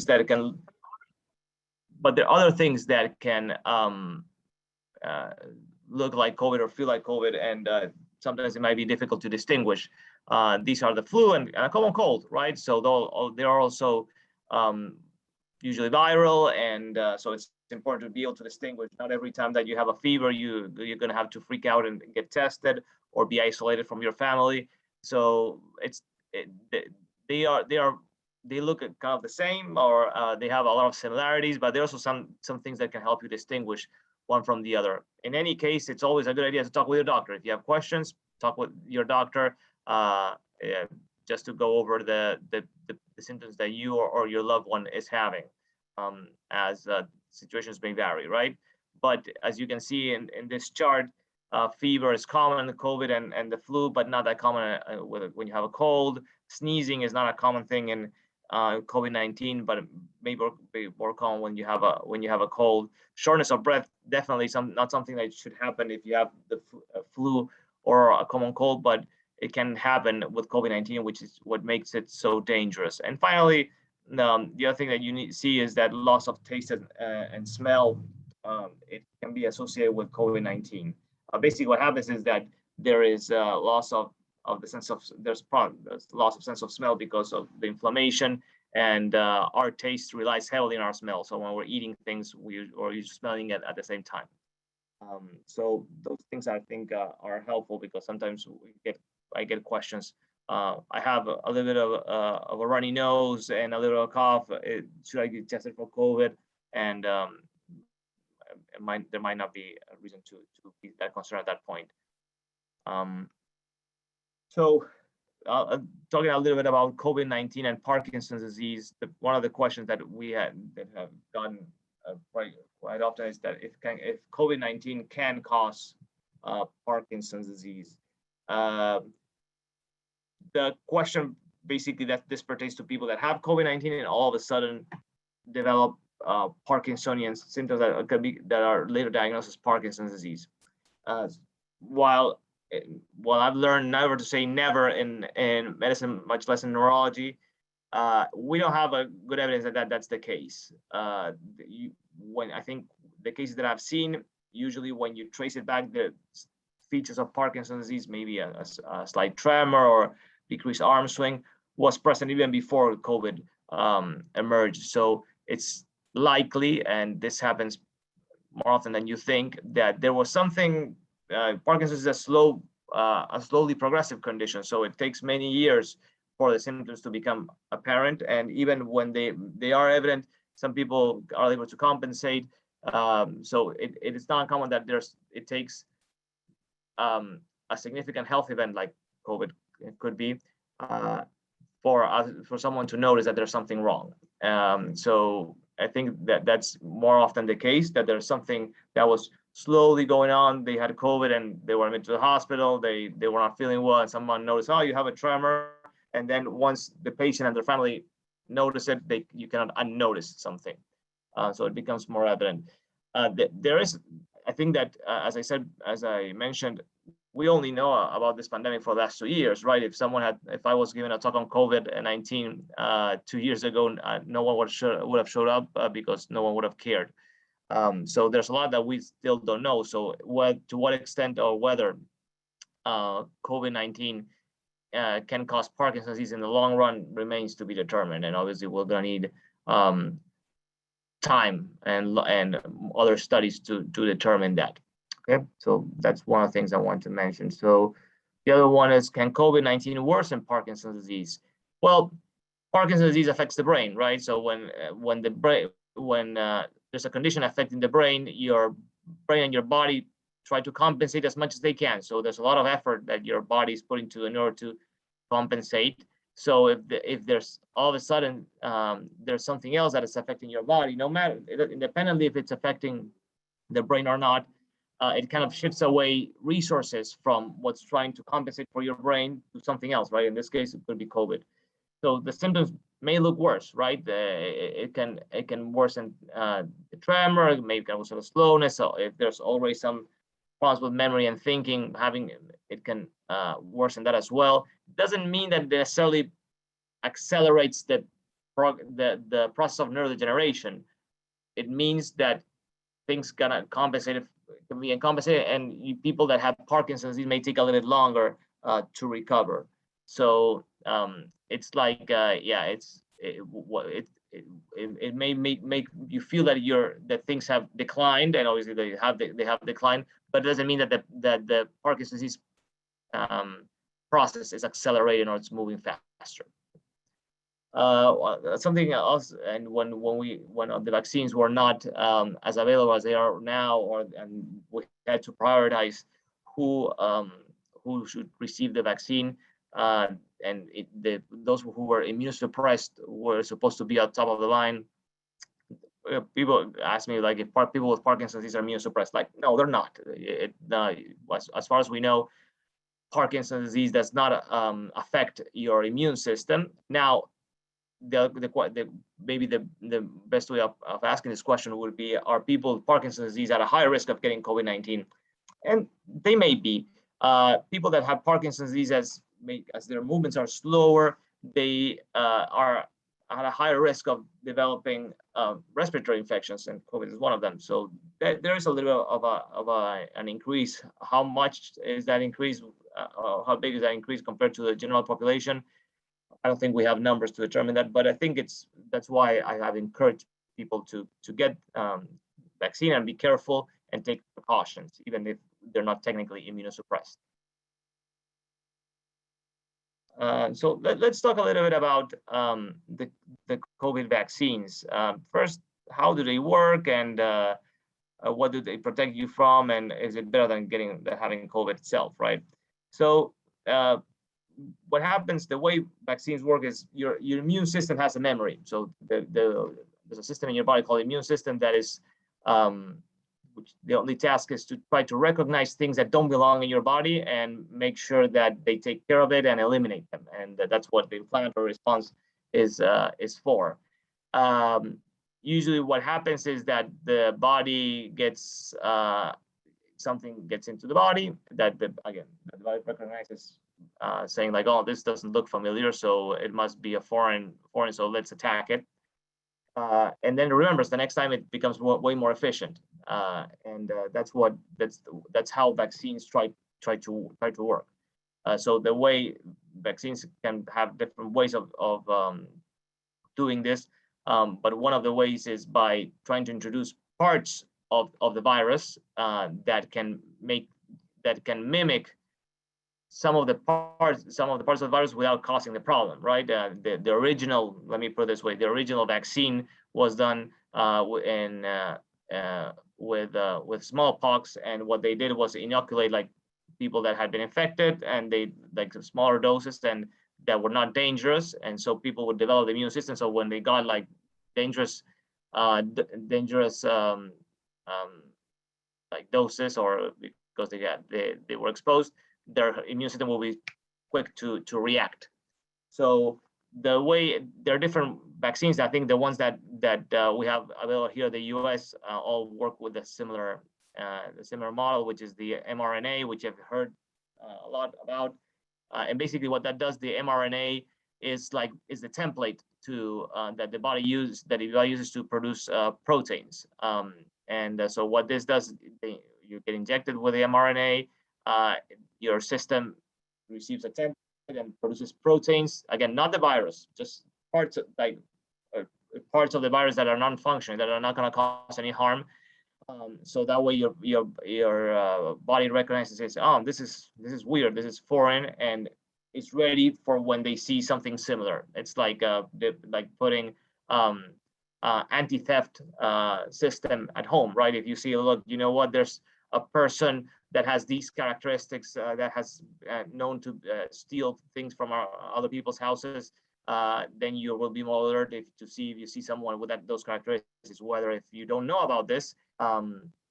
that it can, but there are other things that can look like COVID or feel like COVID, and sometimes it might be difficult to distinguish. These are the flu and a common cold, right? So they are also usually viral, and so it's important to be able to distinguish. Not every time that you have a fever, you're going to have to freak out and get tested or be isolated from your family. So they look kind of the same, or they have a lot of similarities, but there are also some things that can help you distinguish one from the other. In any case, it's always a good idea to talk with your doctor. If you have questions, talk with your doctor just to go over the symptoms that you or your loved one is having, as situations may vary, right? But as you can see in this chart, fever is common in COVID and the flu, but not that common when you have a cold. Sneezing is not a common thing in COVID-19, but maybe more common when you have a cold. Shortness of breath, definitely not something that should happen if you have the flu or a common cold, but it can happen with COVID-19, which is what makes it so dangerous. And finally, the other thing that you need to see is that loss of taste and smell. It can be associated with COVID-19. Basically, what happens is that there is loss of the sense of there's loss of sense of smell because of the inflammation, and our taste relies heavily on our smell. So when we're eating things, you're smelling it at the same time. So those things I think are helpful, because sometimes I get questions. I have a little bit of a runny nose and a little cough. Should I get tested for COVID? And there might not be a reason to be that concerned at that point. So talking a little bit about COVID-19 and Parkinson's disease, one of the questions that have gotten quite often is that if COVID-19 can cause Parkinson's disease. The question basically that this pertains to people that have COVID-19 and all of a sudden develop Parkinsonian symptoms that are later diagnosed as Parkinson's disease. While I've learned never to say never in medicine, much less in neurology, we don't have a good evidence that that's the case. When I think the cases that I've seen, usually when you trace it back, the features of Parkinson's disease, maybe a slight tremor or decreased arm swing, was present even before COVID emerged. So it's likely, and this happens more often than you think, that there was something. Parkinson's is a slowly progressive condition, so it takes many years for the symptoms to become apparent. And even when they are evident, some people are able to compensate. So it is not uncommon that it takes a significant health event like COVID could be for someone to notice that there's something wrong. So I think that's more often the case, that there's something that was slowly going on. They had COVID and they were admitted to the hospital. They were not feeling well, and someone noticed, oh, you have a tremor. And then once the patient and their family notice it, you cannot unnotice something. So it becomes more evident. There is, I think that, as I mentioned, we only know about this pandemic for the last 2 years, right? If I was given a talk on COVID-19 2 years ago, no one would have showed up because no one would have cared. So there's a lot that we still don't know. So to what extent or whether COVID-19 can cause Parkinson's disease in the long run remains to be determined. And obviously we're gonna need time and other studies to determine that. Okay, so that's one of the things I want to mention. So the other one is, can COVID-19 worsen Parkinson's disease? Well, Parkinson's disease affects the brain, right? So when there's a condition affecting the brain, your brain and your body try to compensate as much as they can. So there's a lot of effort that your body is putting in order to compensate. So if there's all of a sudden there's something else that is affecting your body, no matter, independently if it's affecting the brain or not, it kind of shifts away resources from what's trying to compensate for your brain to something else, right? In this case, it could be COVID. So the symptoms may look worse, right? It can worsen the tremor, it may worsen the slowness. So if there's already some problems with memory and thinking, it can worsen that as well. It doesn't mean that it necessarily accelerates the the process of neurodegeneration, it means that things gonna compensate, can be compensated, and people that have Parkinson's disease may take a little bit longer to recover. So it's like it may make you feel that things have declined, and obviously they have declined, but it doesn't mean that the Parkinson's disease process is accelerating or it's moving faster. Something else, and when the vaccines were not as available as they are now, and we had to prioritize who should receive the vaccine, and those who were immunosuppressed were supposed to be at top of the line. People ask me, like, if people with Parkinson's disease are immunosuppressed. Like, no, they're not. As far as we know, Parkinson's disease does not affect your immune system. Now, maybe the best way of asking this question would be: are people with Parkinson's disease at a higher risk of getting COVID-19? And they may be. People that have Parkinson's disease, as their movements are slower, they are at a higher risk of developing respiratory infections, and COVID is one of them. So there is a little of an increase. How much is that increase? How big is that increase compared to the general population? I don't think we have numbers to determine that, but I think that's why I have encouraged people to get vaccine and be careful and take precautions, even if they're not technically immunosuppressed. So let's talk a little bit about the COVID vaccines. First, how do they work, and what do they protect you from, and is it better than having COVID itself, right? So what happens, the way vaccines work is your immune system has a memory. So there's a system in your body called the immune system that is which the only task is to try to recognize things that don't belong in your body and make sure that they take care of it and eliminate them. And that's what the inflammatory response is for. Usually what happens is that the body gets something gets into the body that the body recognizes, saying like, oh, this doesn't look familiar, so it must be a foreign, so let's attack it. And then it remembers the next time, it becomes way more efficient. And that's how vaccines try to work. So the way vaccines can have different ways of doing this, but one of the ways is by trying to introduce parts of the virus that can mimic some of the parts of the virus without causing the problem, right? The original, let me put it this way, the original vaccine was done with smallpox, and what they did was inoculate like people that had been infected, and they like smaller doses and that were not dangerous, and so people would develop the immune system. So when they got like dangerous like doses, or because they were exposed, their immune system will be quick to react. So the way there are different vaccines, I think the ones that we have available here in the U.S. All work with the similar model, which is the mRNA, which I've heard a lot about. And basically, what that does, the mRNA is the template to that the body uses to produce proteins. So what this does, you get injected with the mRNA. Your system receives a template and produces proteins. Again, not the virus, just parts of the virus that are non-functioning, that are not going to cause any harm. So that way your body recognizes and says, oh, this is weird, this is foreign, and it's ready for when they see something similar. It's like putting anti-theft system at home, right? If you see, look, you know what, there's a person that has these characteristics, that has known to steal things from other people's houses, then you will be more alert if you see someone with those characteristics. Whether if you don't know about this,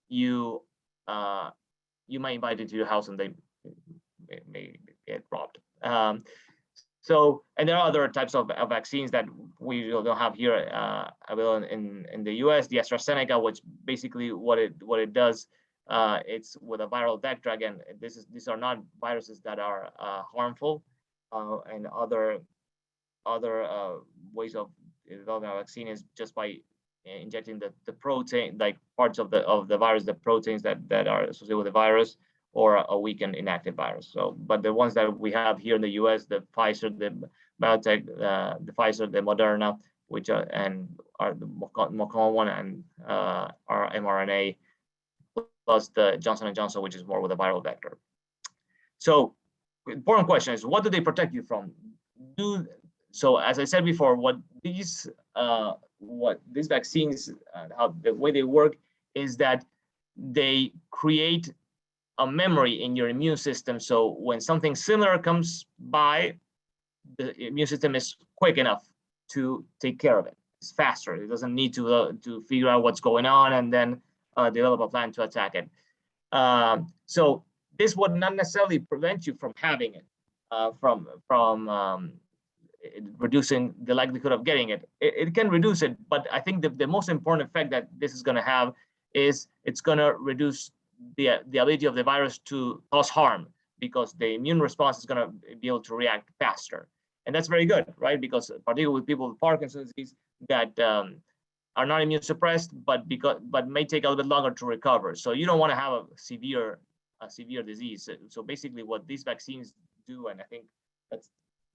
you might invite into your house and they may get robbed. So, and there are other types of vaccines that we don't have here available in the U.S. The AstraZeneca, which basically what it does, it's with a viral vector. Again, these are not viruses that are harmful, and other ways of developing a vaccine is just by injecting the protein, like parts of the virus, the proteins that are associated with the virus, or a weakened inactive virus. So, but the ones that we have here in the U.S., the Pfizer, the biotech, the Pfizer, the Moderna, which are the more common one, and are mRNA, plus the Johnson & Johnson, which is more with a viral vector. So, important question is, what do they protect you from? So, as I said before, what these vaccines, how the way they work is that they create a memory in your immune system. So when something similar comes by, the immune system is quick enough to take care of it. It's faster. It doesn't need to figure out what's going on and then develop a plan to attack it. So this would not necessarily prevent you from having it, from reducing the likelihood of getting it. It can reduce it, but I think the most important effect that this is going to have is it's going to reduce the ability of the virus to cause harm, because the immune response is going to be able to react faster. And that's very good, right? Because particularly with people with Parkinson's disease that are not immune suppressed, but may take a little bit longer to recover. So you don't want to have a severe disease. So basically what these vaccines do, and I think that's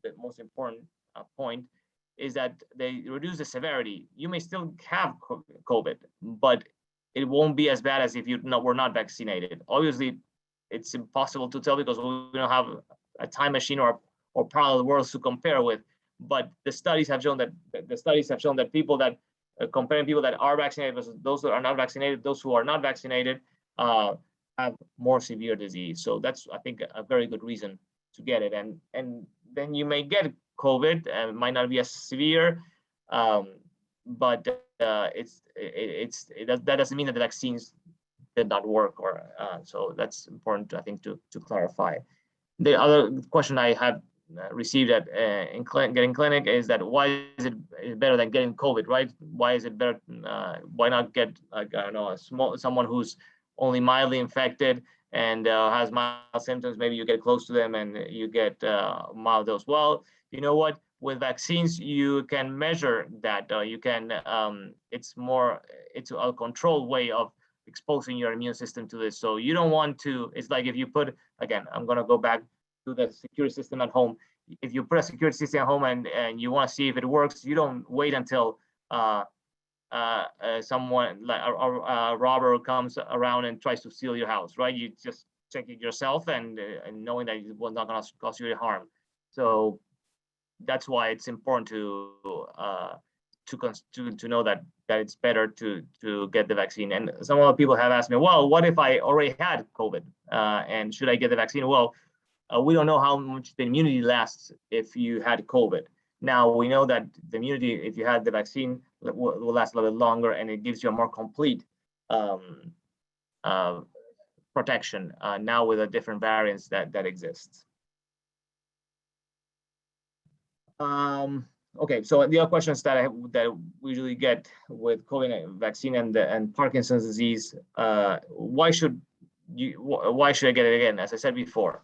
the most important point, is that they reduce the severity. You may still have COVID, but it won't be as bad as if you were not vaccinated. Obviously, it's impossible to tell because we don't have a time machine or parallel worlds to compare with. But the studies have shown that people that comparing people that are vaccinated versus those that are not vaccinated, those who are not vaccinated have more severe disease. So that's, I think, a very good reason to get it. And then you may get COVID and it might not be as severe, but that doesn't mean that the vaccines did not work, or so that's important, I think, to clarify. The other question I had received at in getting clinic is that why is it better than getting COVID, right? Why is it better? Why not get, like, I don't know, someone who's only mildly infected and has mild symptoms? Maybe you get close to them and you get mild dose. Well, you know what? With vaccines, you can measure that. You can. It's a controlled way of exposing your immune system to this. So you don't want to. It's like if you put, again, I'm going to go back to the security system at home. If you put a security system at home and you want to see if it works, you don't wait until someone like a robber comes around and tries to steal your house, right? You just check it yourself and knowing that it was not going to cause you any harm. So that's why it's important to know that it's better to get the vaccine. And some other people have asked me, well, what if I already had COVID and should I get the vaccine? Well, we don't know how much the immunity lasts if you had COVID. Now we know that the immunity, if you had the vaccine, will last a little bit longer, and it gives you a more complete protection now with the different variants that exist. Okay, so the other questions that we usually get with COVID vaccine and Parkinson's disease, why should I get it again? As I said before,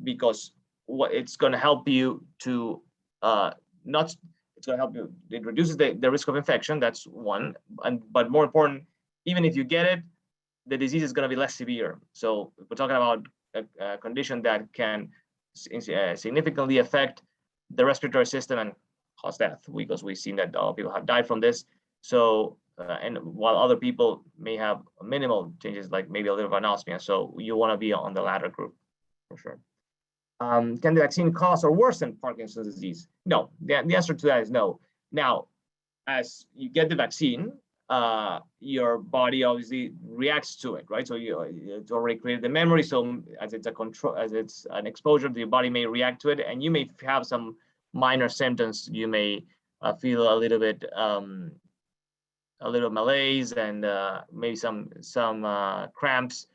because it's going to help you to it's going to help you. It reduces the risk of infection. That's one, but more important, even if you get it, the disease is going to be less severe. So we're talking about a condition that can significantly affect the respiratory system and cause death, because we've seen that all people have died from this. So, and while other people may have minimal changes, like maybe a little bit of anosmia. So you want to be on the latter group for sure. Can the vaccine cause or worsen Parkinson's disease? No, the answer to that is no. Now, as you get the vaccine, your body obviously reacts to it, right? So it's already created the memory. So as it's an exposure, the body may react to it, and you may have some minor symptoms. You may feel a little bit malaise and maybe some cramps,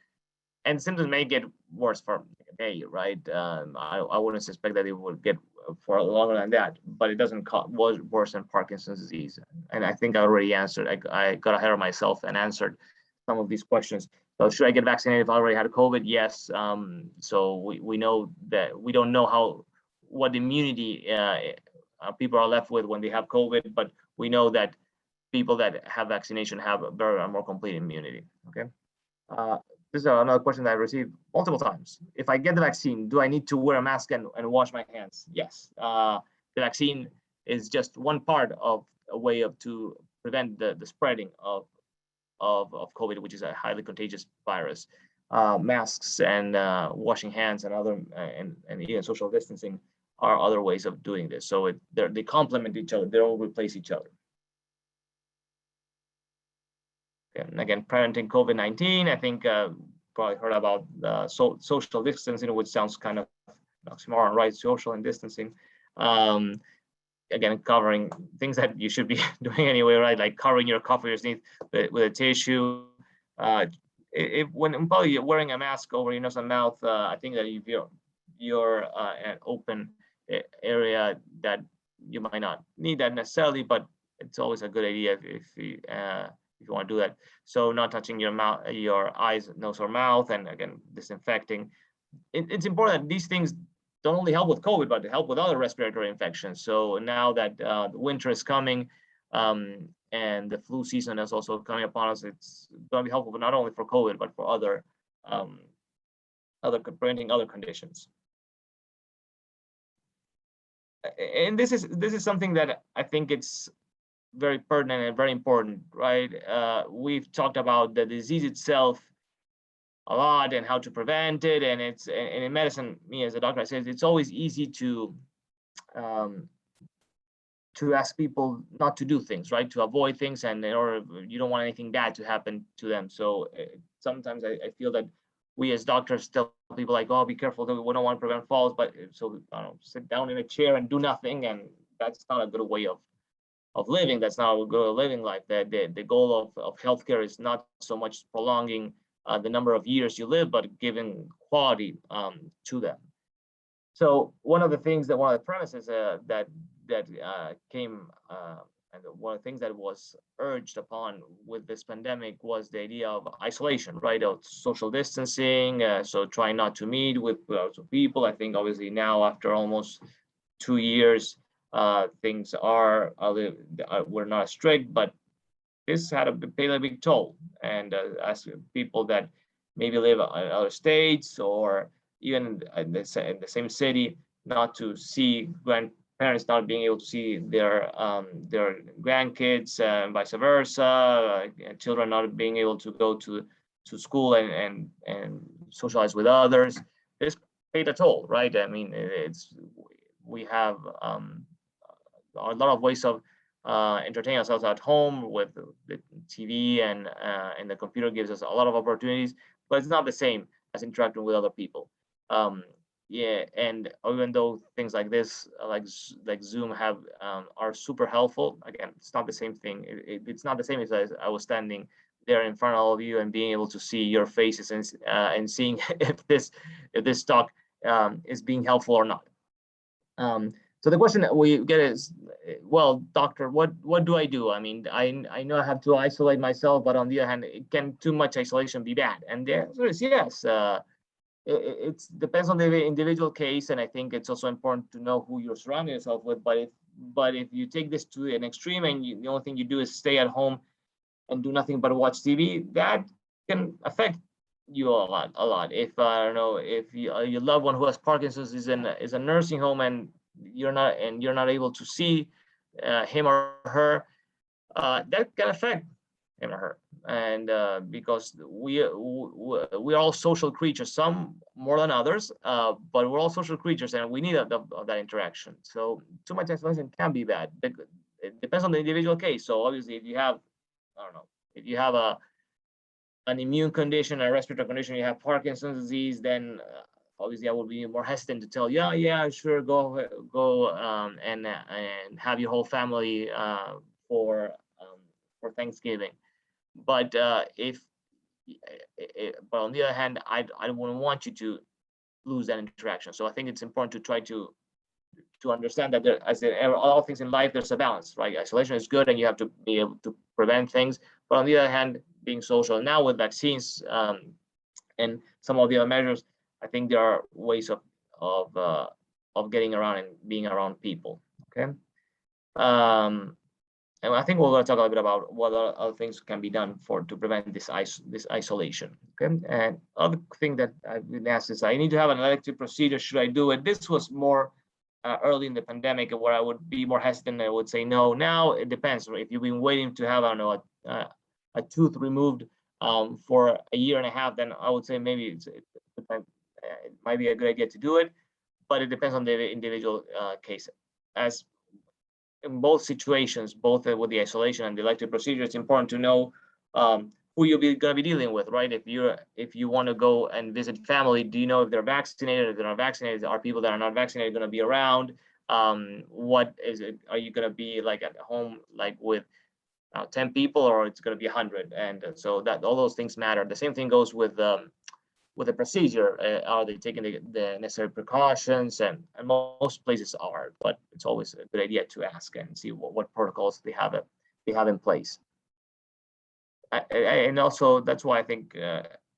and symptoms may get worse for a day, right? I wouldn't suspect that it would get for longer than that, but it doesn't worsen Parkinson's disease. And I think I already answered. I got ahead of myself and answered some of these questions. So should I get vaccinated if I already had COVID? Yes. So we know that we don't know what immunity people are left with when they have COVID, but we know that people that have vaccination have a better and more complete immunity. Okay. This is another question that I received multiple times. If I get the vaccine, do I need to wear a mask and wash my hands? Yes. The vaccine is just one part of a way to prevent the spreading of COVID, which is a highly contagious virus. Masks and washing hands and other and even social distancing are other ways of doing this. So they complement each other. They don't replace each other. And again, preventing COVID-19, I think probably heard about social distancing, which sounds kind of oxymoron, right? Social and distancing. Again, covering things that you should be doing anyway, right? Like covering your cough or your sneeze with a tissue. When probably wearing a mask over your nose and mouth, I think that if you're an open area, that you might not need that necessarily, but it's always a good idea if you want to do that. So not touching your mouth, your eyes, nose, or mouth, and again, disinfecting. It's important that these things don't only help with COVID, but help with other respiratory infections. So now that the winter is coming and the flu season is also coming upon us, it's going to be helpful, not only for COVID, but for other preventing other conditions. And this is something that I think it's very pertinent and very important, right? We've talked about the disease itself a lot and how to prevent it, and in medicine, me as a doctor, I say it's always easy to ask people not to do things, right? To avoid things, and or you don't want anything bad to happen to them. So sometimes I feel that we as doctors tell people like, oh, be careful, we don't want to prevent falls, but so I don't know, sit down in a chair and do nothing, and that's not a good way of living. That's not a good living life. The goal of healthcare is not so much prolonging the number of years you live, but giving quality to them. So one of the premises that came and one of the things that was urged upon with this pandemic was the idea of isolation, right? Of social distancing. So trying not to meet with lots of people. I think obviously now after almost 2 years, things we're not strict, but this had paid a big toll. And as people that maybe live in other states or even in the same city, not to see grandparents not being able to see their grandkids and vice versa, children not being able to go to school and socialize with others. This paid a toll, right? I mean, we have a lot of ways of entertaining ourselves at home with the TV and the computer gives us a lot of opportunities, but it's not the same as interacting with other people. Yeah, and even though things like this, like Zoom, are super helpful, again, it's not the same thing. It's not the same as I was standing there in front of all of you and being able to see your faces and seeing if this talk is being helpful or not. So the question that we get is, well, doctor, what do I do? I mean, I know I have to isolate myself, but on the other hand, can too much isolation be bad? And the answer is yes. It depends on the individual case, and I think it's also important to know who you're surrounding yourself with. But if you take this to an extreme and the only thing you do is stay at home and do nothing but watch TV, that can affect you a lot. If I don't know, if your loved one who has Parkinson's is a nursing home and you're not able to see him or her, that can affect him or her. And because we are all social creatures, some more than others, but we're all social creatures and we need that interaction. So too much isolation can be bad. It depends on the individual case. So obviously, if you have, I don't know, if you have an immune condition, a respiratory condition, you have Parkinson's disease, then obviously I would be more hesitant to tell, yeah, sure, go and have your whole family for Thanksgiving. But but on the other hand, I wouldn't want you to lose that interaction. So I think it's important to try to understand that there, as in all things in life, there's a balance, right? Isolation is good, and you have to be able to prevent things. But on the other hand, being social now with vaccines and some of the other measures, I think there are ways of getting around and being around people. Okay. And I think we're going to talk a little bit about what other things can be done to prevent this isolation. Okay, and other thing that I've been asked is, I need to have an elective procedure. Should I do it? This was more early in the pandemic, where I would be more hesitant. I would say no. Now it depends. If you've been waiting to have, I don't know, a tooth removed for a year and a half, then I would say maybe it might be a good idea to do it, but it depends on the individual case. As in both situations, both with the isolation and the elective procedure, it's important to know who you're going to be dealing with, right? If you want to go and visit family, do you know if they're vaccinated? If they're not vaccinated, are people that are not vaccinated going to be around? What is it? Are you going to be like at home, like with 10 people, or it's going to be 100? And so that all those things matter. The same thing goes with the procedure. Are they taking the necessary precautions? And most places are, but it's always a good idea to ask and see what protocols they have in place. And also, that's why I think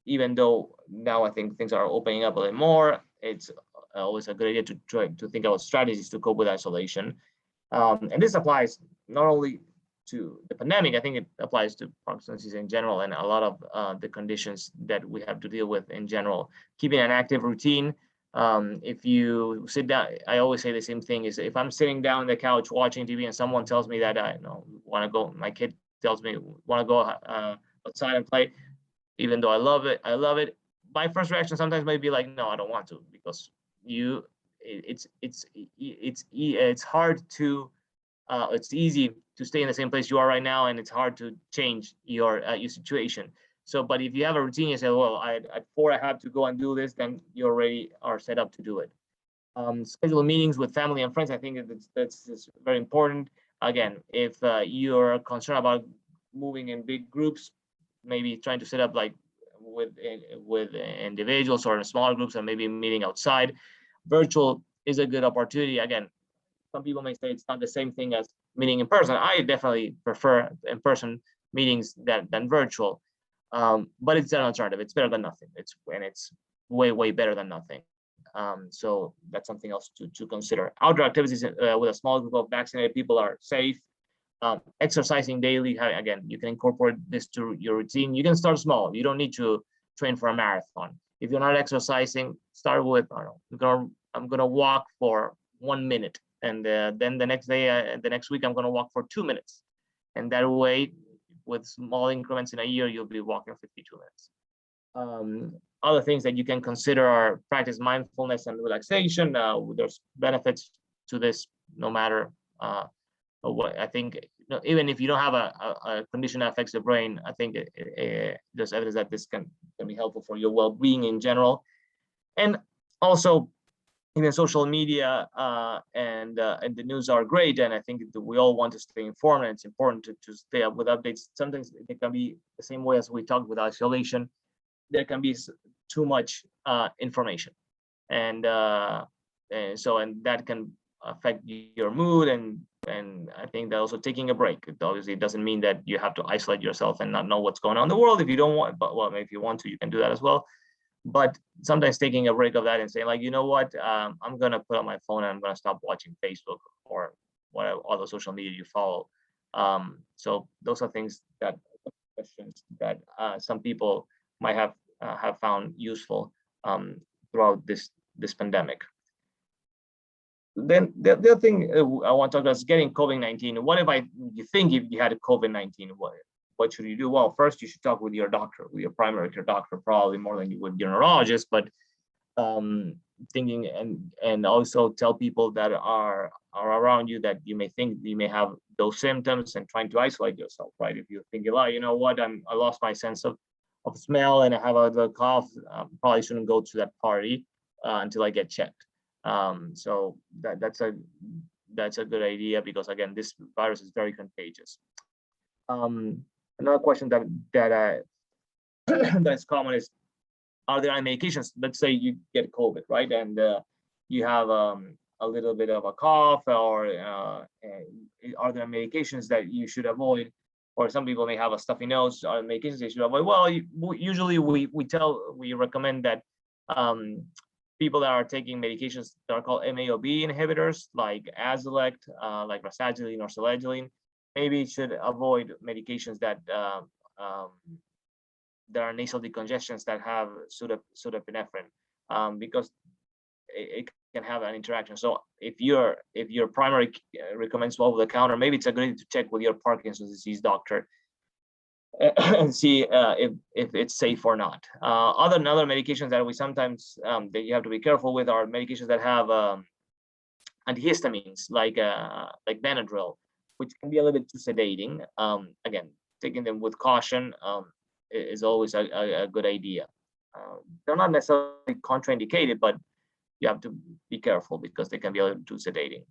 even though now I think things are opening up a little more, it's always a good idea to try to think about strategies to cope with isolation. And this applies not only to the pandemic, I think it applies to Parkinson's disease in general, and a lot of the conditions that we have to deal with in general. Keeping an active routine. If you sit down, I always say the same thing, is if I'm sitting down on the couch watching TV and someone tells me that I want to go, my kid tells me want to go outside and play, even though I love it. My first reaction sometimes might be like, no, I don't want to, because it's hard to it's easy to stay in the same place you are right now, and it's hard to change your situation. So, but if you have a routine, you say, well, at 4 I have to go and do this, then you already are set up to do it. Schedule meetings with family and friends. I think that's very important. Again, if you're concerned about moving in big groups, maybe trying to set up like with individuals or in smaller groups, and maybe meeting outside. Virtual is a good opportunity. Again, some people may say it's not the same thing as meeting in person. I definitely prefer in-person meetings than virtual, but it's an alternative. It's better than nothing. It's way better than nothing. So that's something else to consider. Outdoor activities with a small group of vaccinated people are safe. Exercising daily, again, you can incorporate this to your routine. You can start small. You don't need to train for a marathon. If you're not exercising, start with, I don't know, I'm gonna walk for 1 minute, and then the next day, the next week, I'm gonna walk for 2 minutes, and that way, with small increments in a year, you'll be walking 52 minutes. Other things that you can consider are practice mindfulness and relaxation. There's benefits to this, no matter what. I think, even if you don't have a condition that affects the brain, I think there's evidence that this can be helpful for your well-being in general. And also, even social media and the news are great, and I think we all want to stay informed, and it's important to stay up with updates. Sometimes it can be the same way as we talked with isolation. There can be too much information, and that can affect your mood, and I think that also taking a break. It obviously doesn't mean that you have to isolate yourself and not know what's going on in the world. If you don't want, but well, if you want to, you can do that as well. But sometimes taking a break of that and saying, like, you know what, I'm gonna put on my phone and I'm gonna stop watching Facebook or whatever other social media you follow. So those are things questions that some people might have found useful throughout this pandemic. Then the other thing I want to talk about is getting COVID-19. What if you think if you had COVID-19, what should you do? Well, first you should talk with your doctor, with your primary care doctor, probably more than you would your neurologist, but thinking and also tell people that are around you that you may think you may have those symptoms, and trying to isolate yourself, right? If you think, oh, you know what, I lost my sense of smell and I have a cough, probably shouldn't go to that party until I get checked. So that's a good idea, because again, this virus is very contagious. Another question that that's common is, are there any medications? Let's say you get COVID, right, and you have a little bit of a cough, or are there medications that you should avoid? Or some people may have a stuffy nose. Are medications they should avoid? Well, usually we recommend that people that are taking medications that are called MAOB inhibitors, like Azilect, like rasagiline or selegiline, maybe should avoid medications that there are nasal decongestants that have pseudoepinephrine, because it can have an interaction. So if your primary recommends over the counter, maybe it's a good idea to check with your Parkinson's disease doctor and see if it's safe or not. Other medications that we sometimes that you have to be careful with are medications that have antihistamines, like Benadryl, which can be a little bit too sedating. Again, taking them with caution is always a good idea. They're not necessarily contraindicated, but you have to be careful because they can be a little too sedating.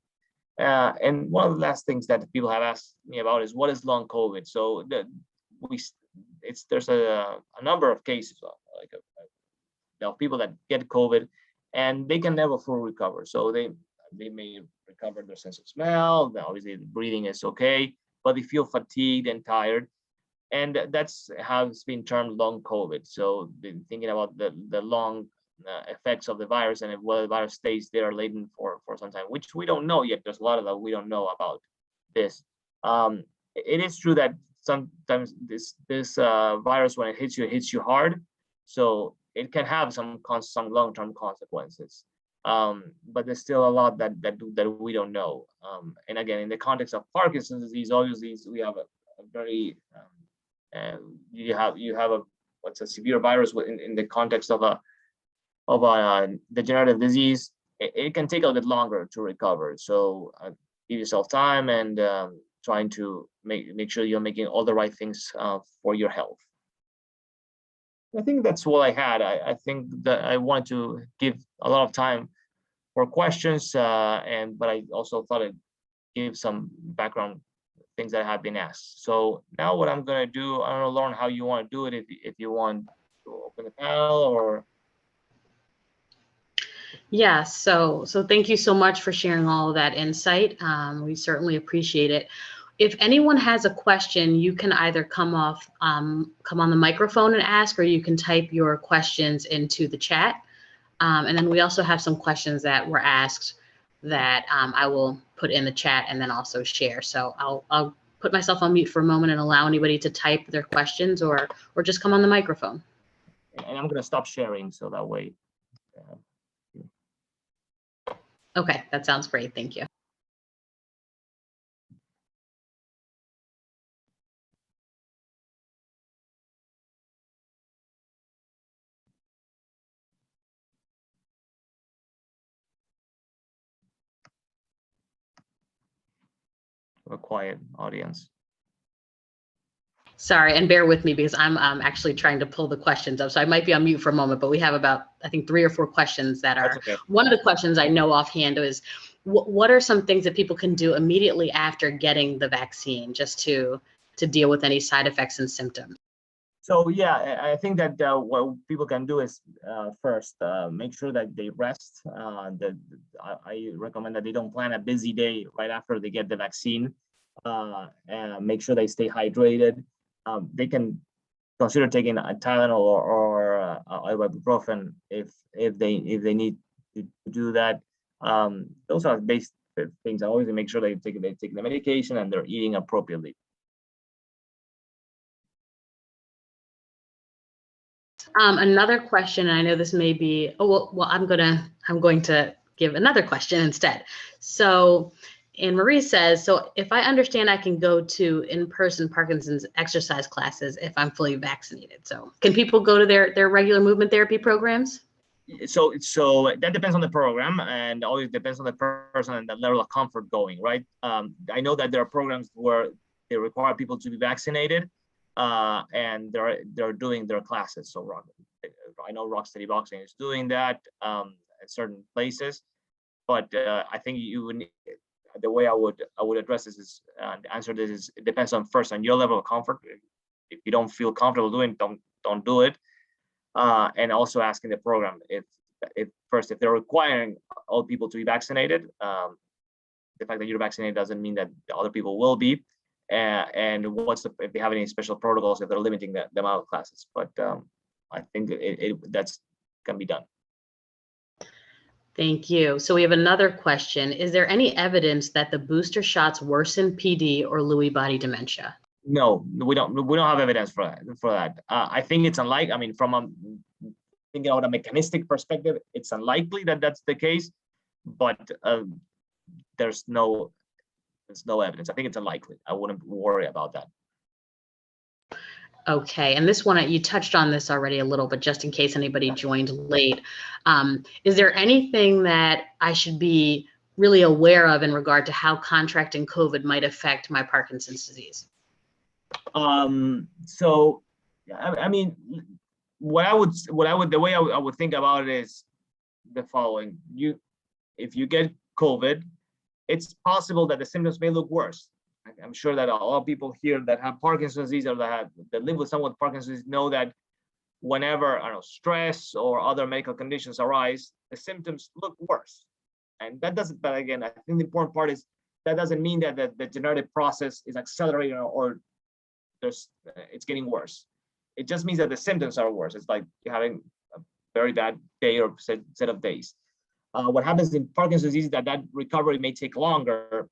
And one of the last things that people have asked me about is, what is long COVID? So there's a number of cases of people that get COVID and they can never fully recover. So they may recover their sense of smell. Obviously, the breathing is okay, but they feel fatigued and tired. And that's how it's been termed long COVID. So thinking about the long effects of the virus and whether the virus stays there latent for some time, which we don't know yet. There's a lot of that we don't know about this. It is true that sometimes this virus, when it hits you hard. So it can have some long-term consequences. But there's still a lot that we don't know. And again, in the context of Parkinson's disease, obviously we have a very you have a severe virus in the context of a degenerative disease. It can take a bit longer to recover. So give yourself time and trying to make sure you're making all the right things for your health. I think that's what I had. I think that I wanted to give a lot of time for questions, but I also thought I'd give some background things that have been asked. So now what I'm going to do, I don't know, Lauren, how you want to do it, if you want to open the panel or. Yeah, so thank you so much for sharing all of that insight. We certainly appreciate it. If anyone has a question, you can either come on the microphone and ask, or you can type your questions into the chat. And then we also have some questions that were asked that I will put in the chat and then also share. So I'll put myself on mute for a moment and allow anybody to type their questions or just come on the microphone. And I'm going to stop sharing so that way. Okay, that sounds great. Thank you. A quiet audience. Sorry, and bear with me because I'm actually trying to pull the questions up. So I might be on mute for a moment, but we have about, I think, 3 or 4 questions that are, okay. One of the questions I know offhand is, what are some things that people can do immediately after getting the vaccine just to deal with any side effects and symptoms? So yeah, I think that what people can do is first make sure that they rest. I recommend that they don't plan a busy day right after they get the vaccine. And make sure they stay hydrated. They can consider taking a Tylenol or ibuprofen if they need to do that. Those are basic things. I always make sure they take the medication and they're eating appropriately. Another question, and I know this may be, I'm going to give another question instead. So Anne Marie says, so if I understand, I can go to in-person Parkinson's exercise classes if I'm fully vaccinated. So can people go to their regular movement therapy programs? So that depends on the program, and always depends on the person and the level of comfort going, right? I know that there are programs where they require people to be vaccinated, and they're doing their classes. So I know Rocksteady Boxing is doing that at certain places, but I think you would. The way I would address this is answer this is, it depends on your level of comfort. If you don't feel comfortable doing it, don't do it. And also asking the program if they're requiring all people to be vaccinated. The fact that you're vaccinated doesn't mean that the other people will be. And if they have any special protocols, if they're limiting the amount of classes. But I think that's can be done. Thank you. So we have another question. Is there any evidence that the booster shots worsen PD or Lewy body dementia? No, we don't have evidence for that. I think it's unlikely. I mean, from a thinking about a mechanistic perspective, it's unlikely that that's the case, but there's no evidence. I think it's unlikely. I wouldn't worry about that. Okay, and this one, you touched on this already a little, but just in case anybody joined late, is there anything that I should be really aware of in regard to how contracting COVID might affect my Parkinson's disease? So, I mean, the way I would think about it is the following: if you get COVID, it's possible that the symptoms may look worse. I'm sure that a lot of people here that have Parkinson's disease or that live with someone with Parkinson's disease know that whenever stress or other medical conditions arise, the symptoms look worse. And that doesn't. But again, I think the important part is that doesn't mean that the degenerative process is accelerating or it's getting worse. It just means that the symptoms are worse. It's like you're having a very bad day or set of days. What happens in Parkinson's disease is that recovery may take longer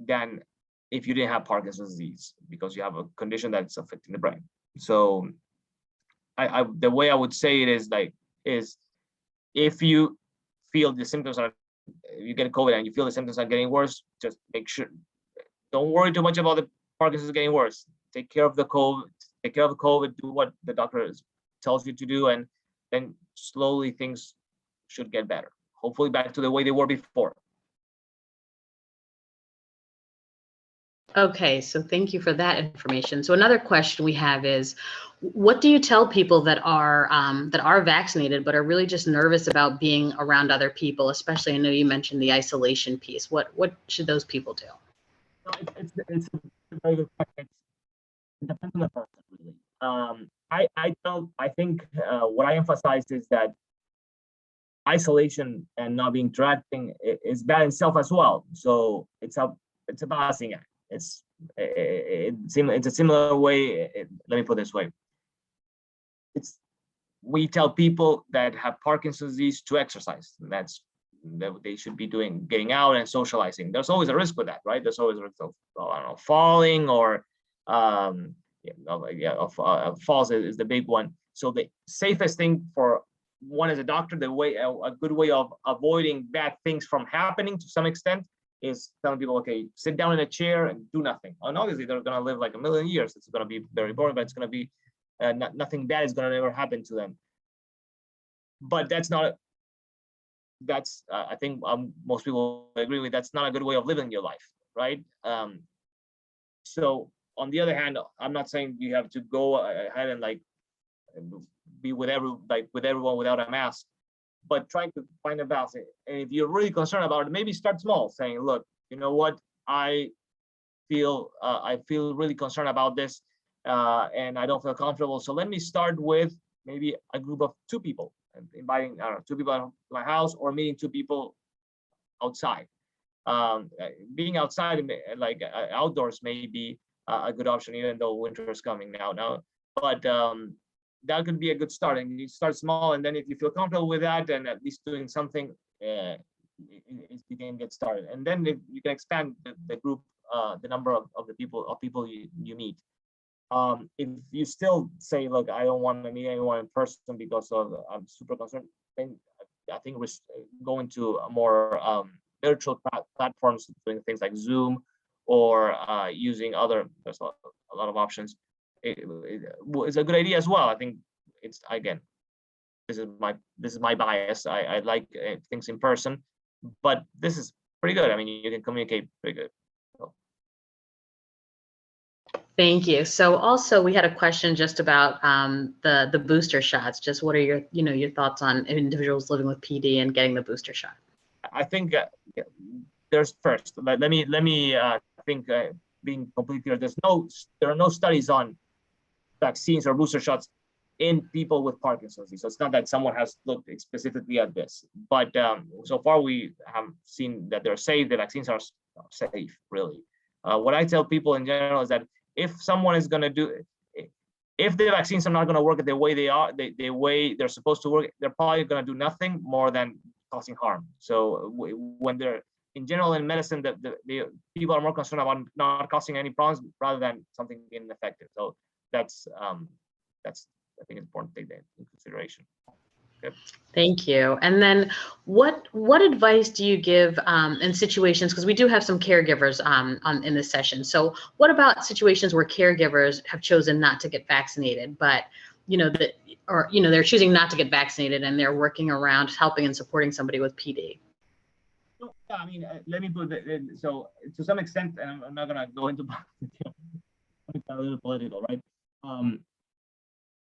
than if you didn't have Parkinson's disease, because you have a condition that's affecting the brain. So the way I would say it is if you feel the symptoms you get COVID and you feel the symptoms are getting worse, just make sure, don't worry too much about the Parkinson's getting worse. Take care of the COVID, do what the doctor tells you to do, and then slowly things should get better. Hopefully back to the way they were before. Okay, so thank you for that information. So another question we have is, what do you tell people that are vaccinated but are really just nervous about being around other people? Especially, I know you mentioned the isolation piece. What should those people do? It's a very good question. It depends on the person, really. I think what I emphasize is that isolation and not being interacting is bad in itself as well. So it's a balancing act. It's a similar way. Let me put it this way. We tell people that have Parkinson's disease to exercise. That they should be getting out and socializing. There's always a risk with that, right? There's always a risk of falling or falls is the big one. So the safest thing for one as a doctor, a good way of avoiding bad things from happening to some extent is telling people, okay, sit down in a chair and do nothing. And obviously they're going to live like a million years. It's going to be very boring, but it's going to be nothing bad is going to ever happen to them. But I think most people agree with, that's not a good way of living your life, right? So on the other hand, I'm not saying you have to go ahead and be with everyone without a mask, but trying to find a balance. And if you're really concerned about it, maybe start small, saying, look, you know what, I feel really concerned about this, and I don't feel comfortable. So let me start with maybe a group of 2 people, and inviting 2 people to my house, or meeting 2 people outside. Being outside, outdoors, may be a good option, even though winter is coming now. But that could be a good start, and you start small, and then if you feel comfortable with that, and at least doing something, you can get started, and then you can expand the group, the number of people you meet. If you still say, look, I don't want to meet anyone in person because I'm super concerned, then I think going to a more virtual platforms, doing things like Zoom, or using there's a lot of options. It's a good idea as well. I think it's, again, this is my bias. I like things in person, but this is pretty good. I mean, you can communicate pretty good. So. Thank you. So also we had a question just about the booster shots. Just what are your thoughts on individuals living with PD and getting the booster shot? I think there's first. Let me think. Being completely clear, there are no studies on vaccines or booster shots in people with Parkinson's disease. So it's not that someone has looked specifically at this, but so far we have seen that they're safe. The vaccines are safe, really. What I tell people in general is that if someone is going to if the vaccines are not going to work the way they are, the way they're supposed to work, they're probably going to do nothing more than causing harm. So when they're in general in medicine, the people are more concerned about not causing any problems rather than something being effective. So that's I think it's important to take that into consideration. Okay. Thank you. And then what advice do you give in situations, because we do have some caregivers in this session. So what about situations where caregivers have chosen not to get vaccinated, but they're choosing not to get vaccinated and they're working around helping and supporting somebody with PD? Yeah, I mean, let me put it in. So to some extent, and I'm not gonna go into a little political, right?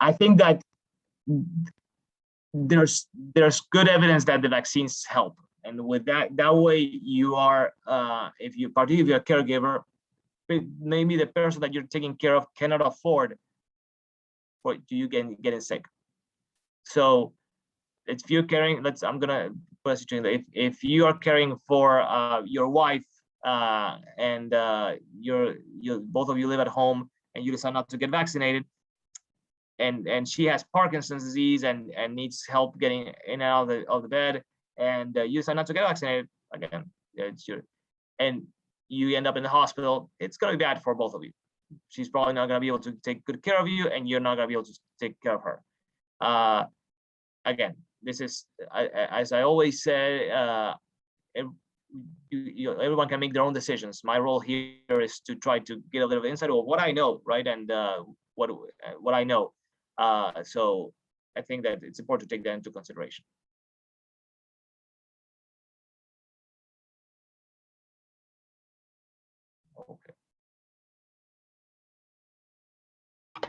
I think that there's good evidence that the vaccines help, and with that way you are, particularly if you're a caregiver, maybe the person that you're taking care of cannot afford for you getting sick. So if you're caring, I'm gonna put a situation, if you are caring for your wife and you both of you live at home and you decide not to get vaccinated, and she has Parkinson's disease and needs help getting in and out of the bed, and you decide not to get vaccinated, again, and you end up in the hospital, it's gonna be bad for both of you. She's probably not gonna be able to take good care of you, and you're not gonna be able to take care of her. Again, this is, as I always say, everyone can make their own decisions. My role here is to try to get a little insight of what I know, right? And what I know. So I think that it's important to take that into consideration. Okay.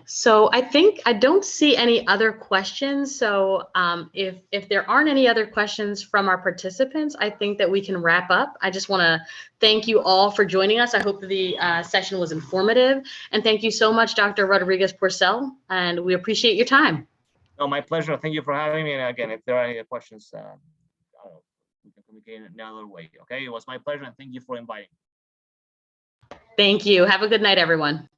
So I don't see any other questions. So if there aren't any other questions from our participants, I think that we can wrap up. I just want to thank you all for joining us. I hope the session was informative, and thank you so much, Dr. Rodriguez-Porcel, and we appreciate your time. No, my pleasure. Thank you for having me. And again, if there are any questions, we can communicate in another way. Okay, it was my pleasure, and thank you for inviting. Thank you. Have a good night, everyone.